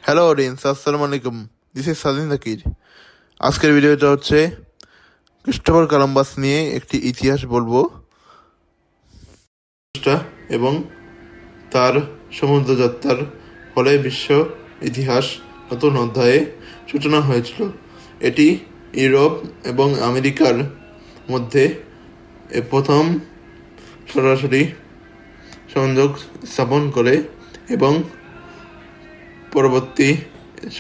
Hello audience, আসসালামু আলাইকুম। This is Sadin Zakir. আজকের ভিডিওটা হচ্ছে ক্রিস্টোফার কলম্বাস নিয়ে একটি ইতিহাস বলবো এবং তার সমুদ্রযাত্রার ফলে বিশ্ব ইতিহাস নতুন অধ্যায়ে সূচনা হয়েছিল। এটি ইউরোপ এবং আমেরিকার মধ্যে প্রথম সরাসরি সংযোগ স্থাপন করে এবং পরবর্তী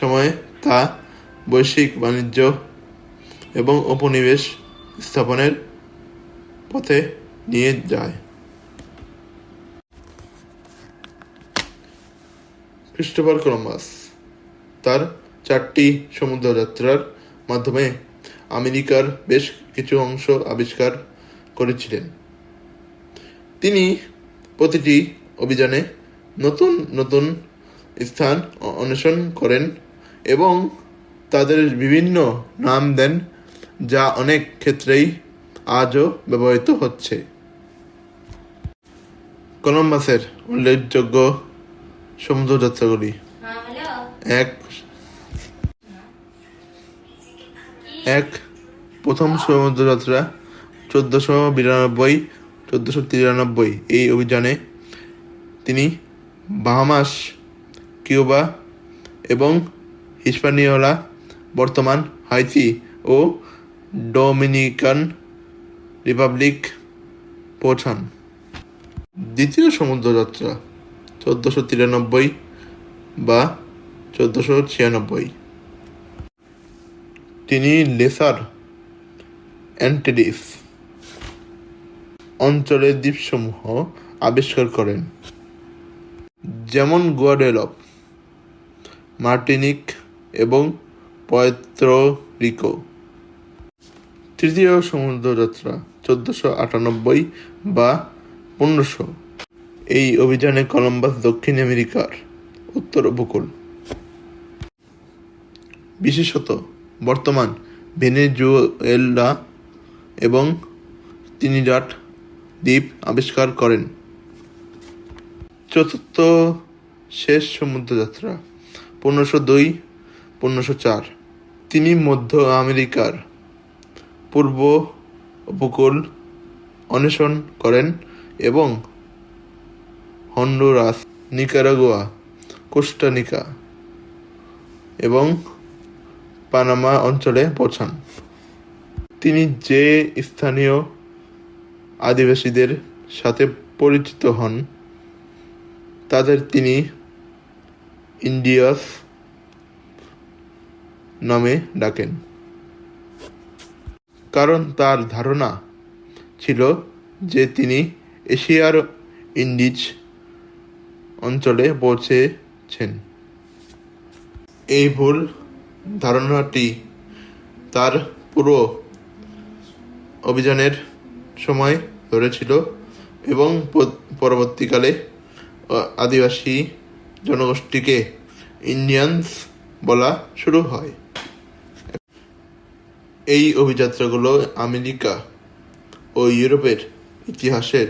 সময়ে তা বৈশ্বিক বাণিজ্য এবং উপনিবেশ স্থাপনের পথে নিয়ে যায়। ক্রিস্টোফার কলম্বাস তার 4টি সমুদ্রযাত্রার মাধ্যমে আমেরিকার বেশ কিছু অংশ আবিষ্কার করেছিলেন। তিনি প্রতিটি অভিযানে নতুন নতুন স্থান অন্বেষণ করেন এবং তাদের বিভিন্ন নাম দেন, যা অনেক ক্ষেত্রেই আজও ব্যবহৃত হচ্ছে। কলম্বাসের উল্লেখযোগ্য সমুদ্রযাত্রাগুলি: এক প্রথম সমুদ্রযাত্রা 1492-1493। এই অভিযানে তিনি বাহামাস, কিউবা এবং হিস্পানিওলা, বর্তমান হাইতি ও ডোমিনিকান রিপাবলিক পৌঁছান। দ্বিতীয় সমুদ্রযাত্রা 1493 বা 1496। তিনি লেসার অ্যান্টিলিস অঞ্চলের দ্বীপসমূহ আবিষ্কার করেন, যেমন গুয়াডেলপ, মার্টিনিক এবং পুয়ের্তো রিকো। তৃতীয় সমুদ্রযাত্রা 1498 বা 1500। এই অভিযানে কলম্বাস দক্ষিণ আমেরিকার উত্তর উপকূল, বিশেষত বর্তমান ভেনেজুয়েলা এবং ত্রিনিদাদ দ্বীপ আবিষ্কার করেন। চতুর্থ শেষ সমুদ্রযাত্রা 1502-1504। তিনি মধ্য আমেরিকার পূর্ব উপকূল অন্বেষণ করেন এবং হন্ডুরাস, নিকারাগুয়া, কোস্টারিকা এবং পানামা অঞ্চলে পৌঁছান। তিনি যে স্থানীয় আদিবাসীদের সাথে পরিচিত হন তাদের তিনি ইন্ডিয়াস নামে ডাকেন, কারণ তার ধারণা ছিল যে তিনি এশিয়ার ইন্ডিজ অঞ্চলে পৌঁছেছেন। এই ভুল ধারণাটি তার পুরো অভিযানের সময় ধরেছিল এবং পরবর্তীকালে আদিবাসী জনগোষ্ঠীকে ইন্ডিয়ানস বলা শুরু হয়। এই অভিযাত্রাগুলো আমেরিকা ও ইউরোপের ইতিহাসের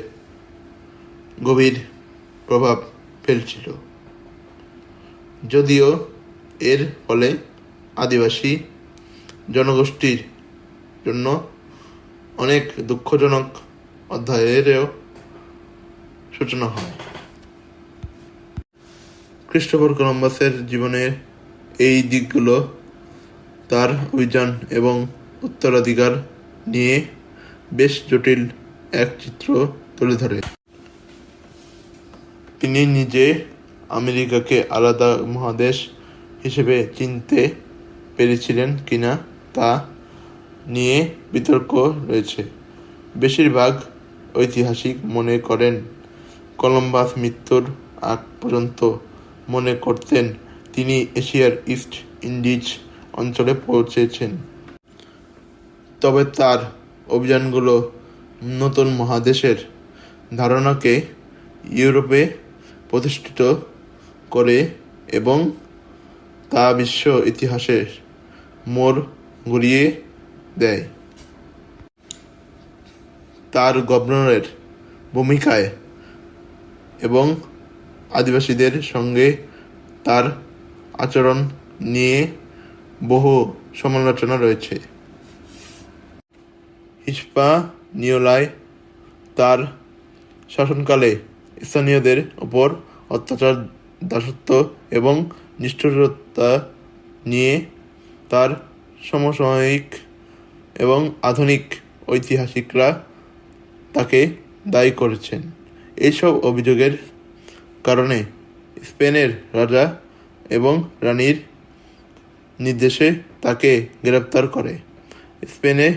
গভীর প্রভাব ফেলেছিল, যদিও এর ফলে আদিবাসী জনগোষ্ঠীর জন্য অনেক দুঃখজনক অধ্যায়েরও সূচনা হয়। ক্রিস্টোফার কলম্বাসের জীবনের এই দিকগুলো তার অভিযান এবং উত্তরাধিকার নিয়ে বেশ জটিল এক চিত্র তুলে ধরে। তিনি নিজে আমেরিকাকে আলাদা মহাদেশ হিসেবে চিনতে পেরেছিলেন কিনা তা নিয়ে বিতর্ক রয়েছে। বেশিরভাগ ঐতিহাসিক মনে করেন কলম্বাস মৃত্যুর আগ পর্যন্ত মনে করতেন তিনি এশিয়ার ইস্ট ইন্ডিজ অঞ্চলে পৌঁছেছেন, তবে তার অভিযানগুলো নতুন মহাদেশের ধারণাকে ইউরোপে প্রতিষ্ঠিত করে এবং তা বিশ্ব ইতিহাসের মোড় ঘুরিয়ে দেয়। তার গভর্নরের ভূমিকায় এবং আদিবাসীদের সঙ্গে তার আচরণ নিয়ে বহু সমালোচনা রয়েছে। হিস্পানিওলায় তার শাসনকালে স্থানীয়দের উপর অত্যাচার, দাসত্ব এবং নিষ্ঠুরতা নিয়ে তার সমসাময়িক এবং আধুনিক ঐতিহাসিকরা তাকে দায়ী করেছেন। এইসব অভিযোগের কারণে স্পেনের রাজা এবং রানীর নির্দেশে তাকে গ্রেপ্তার করে স্পেনে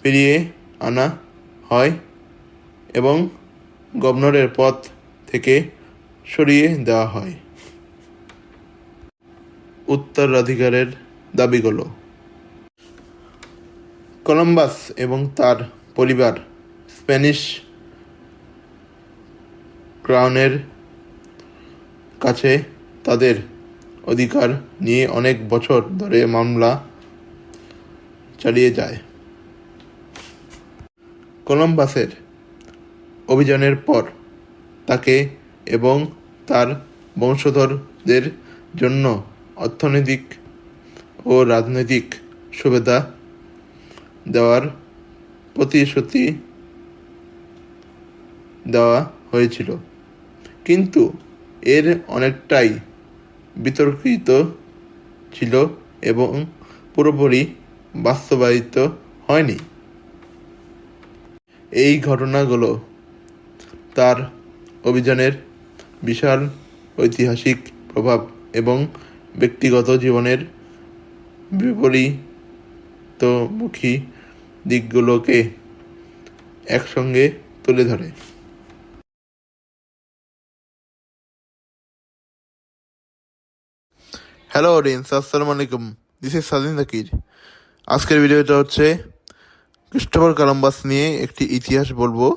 ফিরিয়ে আনা হয় এবং গভর্নরের পদ থেকে সরিয়ে দেওয়া হয়। উত্তরাধিকারের দাবিগুলো। কলম্বাস এবং তার পরিবার স্প্যানিশ ক্রাউনের কাছে তাদের অধিকার নিয়ে অনেক বছর ধরে মামলা চালিয়ে যায়। কলম্বাসের অভিযানের পর তাকে এবং তার বংশধরদের জন্য অর্থনৈতিক ও রাজনৈতিক সুবিধা দেওয়ার প্রতিশ্রুতি দেওয়া হয়েছিল, কিন্তু এর অনেকটাই বিতর্কিত ছিল এবং পুরোপুরি বাস্তবায়িত হয়নি। এই ঘটনাগুলো তার অভিযানের বিশাল ঐতিহাসিক প্রভাব এবং ব্যক্তিগত জীবনের বিপরীতমুখী দিকগুলোকে একসঙ্গে তুলে ধরে। হ্যালো অডিয়েন্স, আসসালামু আলাইকুম। This is Sadin Zakir. আজকের ভিডিওটা হচ্ছে ক্রিস্টোফার কলম্বাস নিয়ে একটি ইতিহাস বলবো।